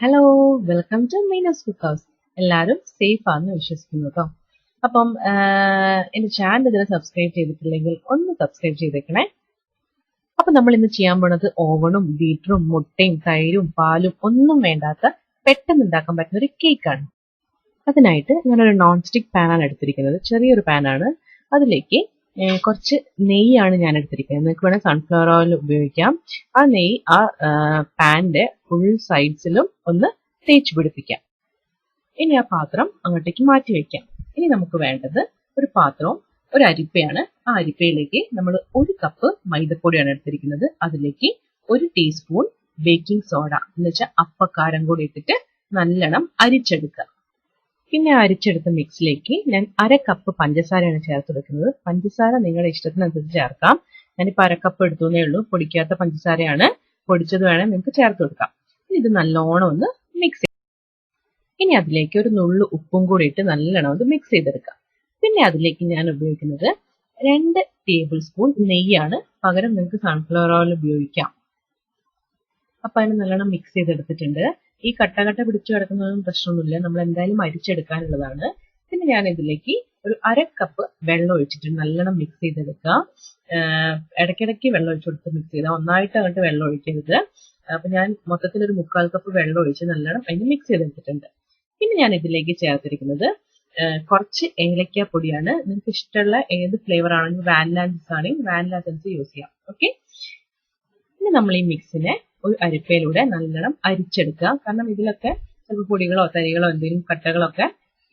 Hello welcome to Meenu's cook house. എല്ലാവരും safe ആണെന്ന് വിശ്വസിക്കുന്നു കേട്ടോ. അപ്പം എന്റെ ചാനൽ ഇതുവരെ സബ്സ്ക്രൈബ് ചെയ്തിട്ടില്ലെങ്കിൽ ഒന്ന് സബ്സ്ക്രൈബ് ചെയ്തേക്കണേ. അപ്പൊ നമ്മൾ ഇന്ന് ചെയ്യാൻ പോണത് ഓവണും ബീറ്ററും മുട്ടയും തൈരും പാലും ഒന്നും വേണ്ടാത്ത പെട്ടെന്ന് ഉണ്ടാക്കാൻ പറ്റുന്ന ഒരു കേക്കാണ്. അതിനായിട്ട് ഞാനൊരു നോൺ സ്റ്റിക് പാനാണ് എടുത്തിരിക്കുന്നത്. ചെറിയൊരു പാനാണ്. അതിലേക്ക് കുറച്ച് നെയ്യാണ് ഞാൻ എടുത്തിരിക്കുന്നത്. നിങ്ങൾക്ക് വേണമെങ്കിൽ സൺഫ്ലവർ ഓയിൽ ഉപയോഗിക്കാം. ആ നെയ്യ് ആ പാനിന്റെ ഫുൾ സൈഡ്സിലും ഒന്ന് തേച്ച് പിടിപ്പിക്കാം. ഇനി ആ പാത്രം അങ്ങോട്ടേക്ക് മാറ്റി വെക്കാം. ഇനി നമുക്ക് വേണ്ടത് ഒരു പാത്രവും ഒരു അരിപ്പയാണ്. ആ അരിപ്പയിലേക്ക് നമ്മൾ 1 കപ്പ് മൈദപ്പൊടിയാണ് എടുത്തിരിക്കുന്നത്. അതിലേക്ക് 1 ടീസ്പൂൺ ബേക്കിംഗ് സോഡ എന്ന് വെച്ചാൽ അപ്പക്കാരം കൂടി ഇട്ടിട്ട് നല്ലോണം അരിച്ചെടുക്കുക. പിന്നെ അരിച്ചെടുത്ത മിക്സിലേക്ക് ഞാൻ 1/2 കപ്പ് പഞ്ചസാരയാണ് ചേർത്ത് കൊടുക്കുന്നത്. പഞ്ചസാര നിങ്ങളുടെ ഇഷ്ടത്തിനനുസരിച്ച് ചേർക്കാം. ഞാനിപ്പോൾ 1/2 കപ്പ് എടുത്തേ ഉള്ളൂ. പൊടിക്കാത്ത പഞ്ചസാരയാണ്. പൊടിച്ചത് വേണം നിങ്ങൾക്ക് ചേർത്ത് കൊടുക്കാം. ഇത് നല്ലോണം ഒന്ന് മിക്സ് ചെയ്യാം. ഇനി അതിലേക്ക് ഒരു നുള്ളു ഉപ്പും കൂടി ഇട്ട് നല്ലോണം ഒന്ന് മിക്സ് ചെയ്തെടുക്കാം. പിന്നെ അതിലേക്ക് ഞാൻ ഉപയോഗിക്കുന്നത് 2 ടേബിൾ സ്പൂൺ നെയ്യാണ്. പകരം നിങ്ങൾക്ക് സൺഫ്ലവർ ഓയിൽ ഉപയോഗിക്കാം. അപ്പൊ അതിന് നല്ലോണം മിക്സ് ചെയ്തെടുത്തിട്ടുണ്ട്. ഈ കട്ട പിടിച്ചു കിടക്കുന്നതൊന്നും പ്രശ്നമൊന്നുമില്ല. നമ്മൾ എന്തായാലും അരിച്ചെടുക്കാനുള്ളതാണ്. പിന്നെ ഞാൻ ഇതിലേക്ക് ഒരു 1/2 കപ്പ് വെള്ളം ഒഴിച്ചിട്ട് നല്ലോണം മിക്സ് ചെയ്തെടുക്കുക. ഇടയ്ക്കിടയ്ക്ക് വെള്ളം ഒഴിച്ചു കൊടുത്ത് മിക്സ് ചെയ്താൽ ഒന്നായിട്ട് അങ്ങോട്ട് വെള്ളം ഒഴിക്കരുത്. അപ്പൊ ഞാൻ മൊത്തത്തിൽ ഒരു 1/4 കപ്പ് വെള്ളം ഒഴിച്ച് നല്ലോണം അതിന് മിക്സ് ചെയ്തെടുത്തിട്ടുണ്ട്. പിന്നെ ഞാൻ ഇതിലേക്ക് ചേർത്തിരിക്കുന്നത് കുറച്ച് ഏലക്ക പൊടിയാണ്. നിങ്ങൾക്ക് ഇഷ്ടമുള്ള ഏത് ഫ്ലേവർ ആണെങ്കിലും വാനില എസൻസ് ആണെങ്കിൽ വാനില എസൻസ് യൂസ് ചെയ്യാം. ഓക്കെ. ഇനി നമ്മൾ ഈ മിക്സിനെ ഒരു അരിപ്പയിലൂടെ നല്ലോണം അരിച്ചെടുക്കുക. കാരണം ഇതിലൊക്കെ ചിലപ്പോൾ പൊടികളോ തരികളോ എന്തെങ്കിലും കട്ടകളൊക്കെ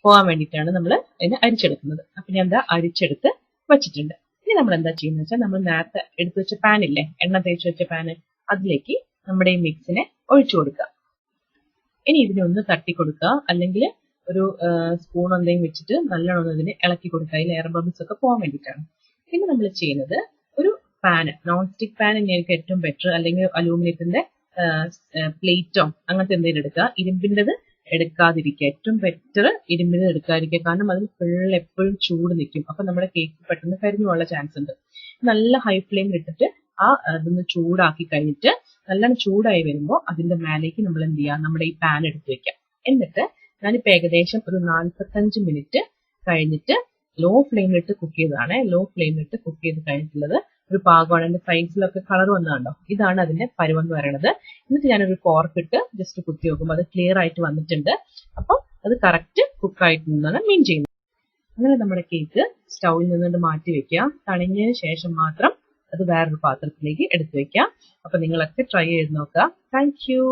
പോകാൻ വേണ്ടിയിട്ടാണ് നമ്മൾ ഇതിനെ അരിച്ചെടുക്കുന്നത്. അപ്പൊ ഞാൻ എന്താ അരിച്ചെടുത്ത് വെച്ചിട്ടുണ്ട്. ഇനി നമ്മൾ എന്താ ചെയ്യുന്നത് വെച്ചാൽ നമ്മൾ നേരത്തെ എടുത്തു വെച്ച പാനില്ലേ, എണ്ണ തേച്ച് വെച്ച പാന്, അതിലേക്ക് നമ്മുടെ ഈ മിക്സിനെ ഒഴിച്ചു കൊടുക്കുക. ഇനി ഇതിനെ ഒന്ന് തട്ടി കൊടുക്കുക, അല്ലെങ്കിൽ ഒരു സ്പൂൺ എന്തെങ്കിലും വെച്ചിട്ട് നല്ലോണം ഇതിനെ ഇളക്കി കൊടുക്കുക. അതിൽ എയർ ബബിൾസ് ഒക്കെ പോകാൻ വേണ്ടിയിട്ടാണ്. പിന്നെ നമ്മൾ ചെയ്യുന്നത് ഒരു പാന്, നോൺ സ്റ്റിക് പാൻ തന്നെയായിരിക്കും ഏറ്റവും ബെറ്റർ. അല്ലെങ്കിൽ അലൂമിനിയത്തിന്റെ പ്ലേറ്റോ അങ്ങനത്തെ എന്തെങ്കിലും എടുക്കുക. ഇരുമ്പിൻ്റെത് എടുക്കാതിരിക്കുക. ഏറ്റവും ബെറ്റർ ഇരുമ്പിന് എടുക്കാതിരിക്കുക. കാരണം അതിൽ ഫുൾ എപ്പോഴും ചൂട് നിൽക്കും. അപ്പൊ നമ്മുടെ കേക്ക് പെട്ടെന്ന് കരിഞ്ഞു പോകാനുള്ള ചാൻസ് ഉണ്ട്. നല്ല ഹൈ ഫ്ലെയിമിൽ ഇട്ടിട്ട് അതൊന്ന് ചൂടാക്കി കഴിഞ്ഞിട്ട് നല്ലോണം ചൂടായി വരുമ്പോൾ അതിന്റെ മേലേക്ക് നമ്മൾ എന്ത് ചെയ്യുക, നമ്മുടെ ഈ പാൻ എടുത്ത് വെക്കാം. എന്നിട്ട് ഞാനിപ്പോൾ ഏകദേശം ഒരു 45 മിനിറ്റ് കഴിഞ്ഞിട്ട് ലോ ഫ്ലെയിമിലിട്ട് കുക്ക് ചെയ്തതാണ്. ലോ ഫ്ലെയിമിലിട്ട് കുക്ക് ചെയ്ത് കഴിഞ്ഞിട്ടുള്ളത് ഒരു പാകമാണ്. അതിന്റെ സൈഡ്സിലൊക്കെ കളർ വന്നതുണ്ടോ, ഇതാണ് അതിന്റെ പരുവം എന്ന് പറയുന്നത്. എന്നിട്ട് ഞാനൊരു ഫോർക്ക് ഇട്ട് ജസ്റ്റ് കുത്തി നോക്കുമ്പോൾ അത് ക്ലിയർ ആയിട്ട് വന്നിട്ടുണ്ട്. അപ്പോൾ അത് കറക്റ്റ് കുക്ക് ആയിട്ടുണ്ടെന്നാണ് മീൻ ചെയ്യുന്നത്. അങ്ങനെ നമ്മുടെ കേക്ക് സ്റ്റൗവിൽ നിന്നിട്ട് മാറ്റി വെക്കുക. തണിഞ്ഞതിന് ശേഷം മാത്രം അത് വേറൊരു പാത്രത്തിലേക്ക് എടുത്തു വെക്കുക. അപ്പൊ നിങ്ങളൊക്കെ ട്രൈ ചെയ്ത് നോക്കുക. Thank you.